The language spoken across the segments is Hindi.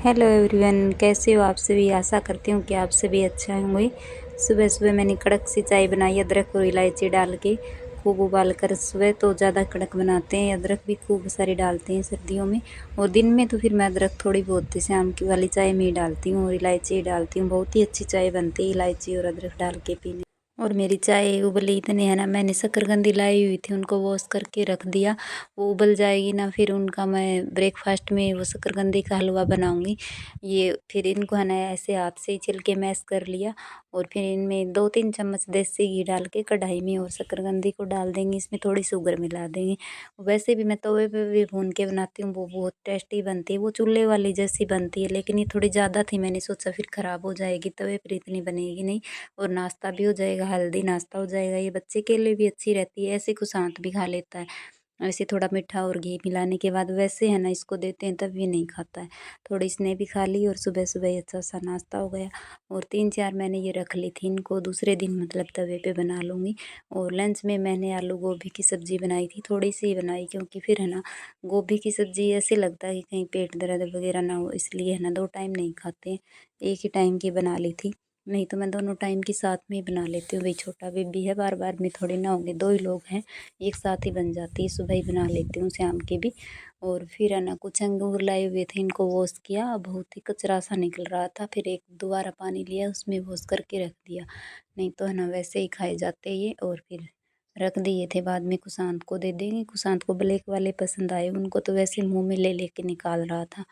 हेलो एवरीवन, कैसे हो आप सभी। आशा करती हूँ कि आप सभी अच्छा होंगे। सुबह सुबह मैंने कड़क सी चाय बनाई अदरक और इलायची डाल के, खूब उबाल कर। सुबह तो ज़्यादा कड़क बनाते हैं, अदरक भी खूब सारी डालते हैं सर्दियों में, और दिन में तो फिर मैं अदरक थोड़ी बहुत शाम की वाली चाय में ही डालती हूँ और इलायची डालती हूँ। बहुत ही अच्छी चाय बनती है इलायची और अदरक डाल के पीने। और मेरी चाय उबली इतनी है ना, मैंने शकरकंदी लाई हुई थी, उनको वॉश करके रख दिया। वो उबल जाएगी ना, फिर उनका मैं ब्रेकफास्ट में वो शकरकंदी का हलवा बनाऊंगी। ये फिर इनको है ना ऐसे हाथ से ही छिलके मैश कर लिया, और फिर इनमें 2-3 चम्मच देसी घी डाल के कढ़ाई में और शकरकंदी को डाल देंगे। इसमें थोड़ी शुगर मिला देंगे। वैसे भी मैं तवे पे भी भून के बनाती हूँ, वो बहुत टेस्टी बनती है। वो चूल्हे वाली जैसी बनती है, लेकिन ये थोड़ी ज़्यादा थी, मैंने सोचा फिर ख़राब हो जाएगी, तवे पर इतनी बनेगी नहीं। और नाश्ता भी हो जाएगा, हेल्दी नाश्ता हो जाएगा। ये बच्चे के लिए भी अच्छी रहती है, ऐसे कुछ भी खा लेता है। ऐसे थोड़ा मीठा और घी मिलाने के बाद वैसे है ना इसको देते हैं तब भी नहीं खाता है। थोड़ी इसने भी खा ली और सुबह सुबह ही अच्छा सा नाश्ता हो गया। और 3-4 मैंने ये रख ली थी, इनको दूसरे दिन मतलब तवे पे बना लूँगी। और लंच में मैंने आलू गोभी की सब्ज़ी बनाई थी, थोड़ी सी ही बनाई, क्योंकि फिर है ना गोभी की सब्ज़ी ऐसे लगता है कि कहीं पेट दर्द वगैरह ना हो, इसलिए है ना 2 टाइम नहीं खाते हैं, एक ही टाइम की बना ली थी। नहीं तो मैं दोनों टाइम की साथ में ही बना लेती हूँ। भाई छोटा बेबी है, बार बार में थोड़ी ना होंगे, 2 ही लोग हैं, एक साथ ही बन जाती है। सुबह ही बना लेती हूँ, शाम की भी। और फिर है ना कुछ अंगूर लाए हुए थे, इनको वॉश किया, बहुत ही कचरा सा निकल रहा था। फिर एक दोबारा पानी लिया, उसमें वॉश करके रख दिया, नहीं तो है ना वैसे ही खाए जाते ये। और फिर रख दिए थे, बाद में कुशांत को दे देंगे। कुशांत को ब्लैक वाले पसंद आए, उनको तो वैसे मुँह में ले लेके निकाल रहा था।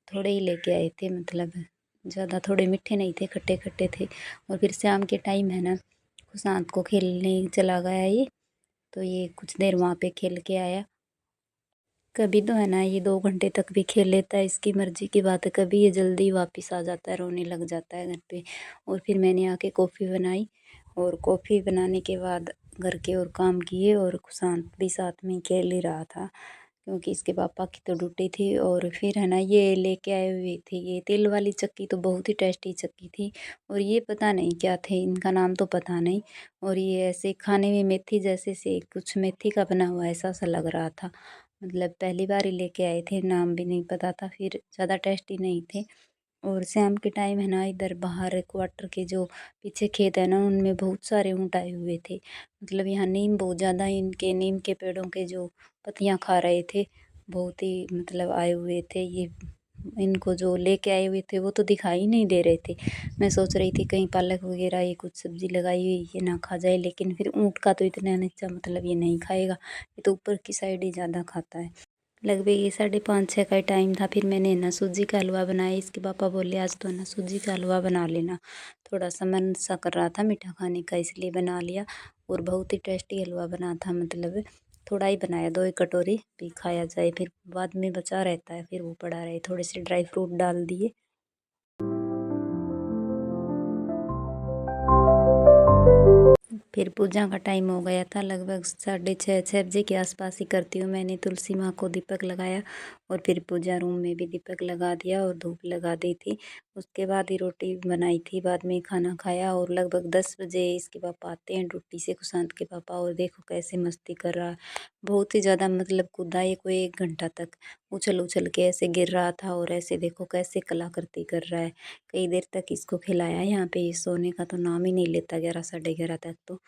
थोड़े ही लेके आए थे, मतलब ज़्यादा थोड़े मीठे नहीं थे, खट्टे खट्टे थे। और फिर शाम के टाइम है ना कुशांत को खेलने चला गया ये, तो ये कुछ देर वहाँ पे खेल के आया। कभी तो है ना ये 2 घंटे तक भी खेल लेता है, इसकी मर्जी की बात है। कभी ये जल्दी वापस आ जाता है, रोने लग जाता है घर पे। और फिर मैंने आके कॉफ़ी बनाई, और कॉफ़ी बनाने के बाद घर के और काम किए, और कुशांत भी साथ में खेल ही रहा था, क्योंकि इसके पापा की तो ड्यूटी थी। और फिर है ना ये लेके आए हुए थे ये तेल वाली चक्की, तो बहुत ही टेस्टी चक्की थी। और ये पता नहीं क्या थे, इनका नाम तो पता नहीं। और ये ऐसे खाने में मेथी जैसे से कुछ मेथी का बना हुआ ऐसा सा लग रहा था, मतलब पहली बार ही लेके आए थे, नाम भी नहीं पता था, फिर ज़्यादा टेस्टी नहीं थे। और शाम के टाइम है ना इधर बाहर क्वार्टर के जो पीछे खेत है ना, उनमें बहुत सारे ऊँट आए हुए थे। मतलब यहाँ नीम बहुत ज़्यादा, इनके नीम के पेड़ों के जो पत्तियाँ खा रहे थे, बहुत ही मतलब आए हुए थे ये। इनको जो लेके आए हुए थे वो तो दिखाई नहीं दे रहे थे। मैं सोच रही थी कहीं पालक वगैरह ये कुछ सब्जी लगाई हुई ये ना खा जाए, लेकिन फिर ऊँट का तो इतना नीचा मतलब ये नहीं खाएगा, ये तो ऊपर की साइड ही ज़्यादा खाता है। लगभग ये 5:30-6 का टाइम था, फिर मैंने ना सूजी का हलवा बनाया। इसके पापा बोले आज तो ना सूजी का हलवा बना लेना, थोड़ा सा मन सा कर रहा था मीठा खाने का, इसलिए बना लिया। और बहुत ही टेस्टी हलवा बना था, मतलब थोड़ा ही बनाया, 2 ही कटोरी भी खाया जाए, फिर बाद में बचा रहता है, फिर वो पड़ा रहे। थोड़े से ड्राई फ्रूट डाल दिए। फिर पूजा का टाइम हो गया था, लगभग 6:30-6 बजे के आसपास ही करती हूँ। मैंने तुलसी माँ को दीपक लगाया, और फिर पूजा रूम में भी दीपक लगा दिया और धूप लगा दी थी। उसके बाद ही रोटी बनाई थी, बाद में खाना खाया। और लगभग 10 बजे इसके पापा आते हैं ड्यूटी से, कुशांत के पापा, और देखो कैसे मस्ती कर रहा है। बहुत ही ज़्यादा मतलब कूदा ये, कोई 1 घंटा तक उछल उछल के ऐसे गिर रहा था, और ऐसे देखो कैसे कलाकृति कर रहा है। कई देर तक इसको खिलाया, यहाँ पे ये सोने का तो नाम ही नहीं लेता, 11-11:30 तक तो।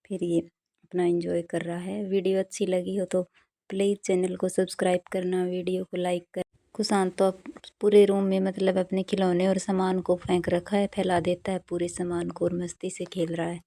फिर ये अपना एंजॉय कर रहा है। वीडियो अच्छी लगी हो तो प्लीज़ चैनल को सब्सक्राइब करना, वीडियो को लाइक कर। कुशांत तो अब पूरे रूम में मतलब अपने खिलौने और सामान को फेंक रखा है, फैला देता है पूरे सामान को, और मस्ती से खेल रहा है।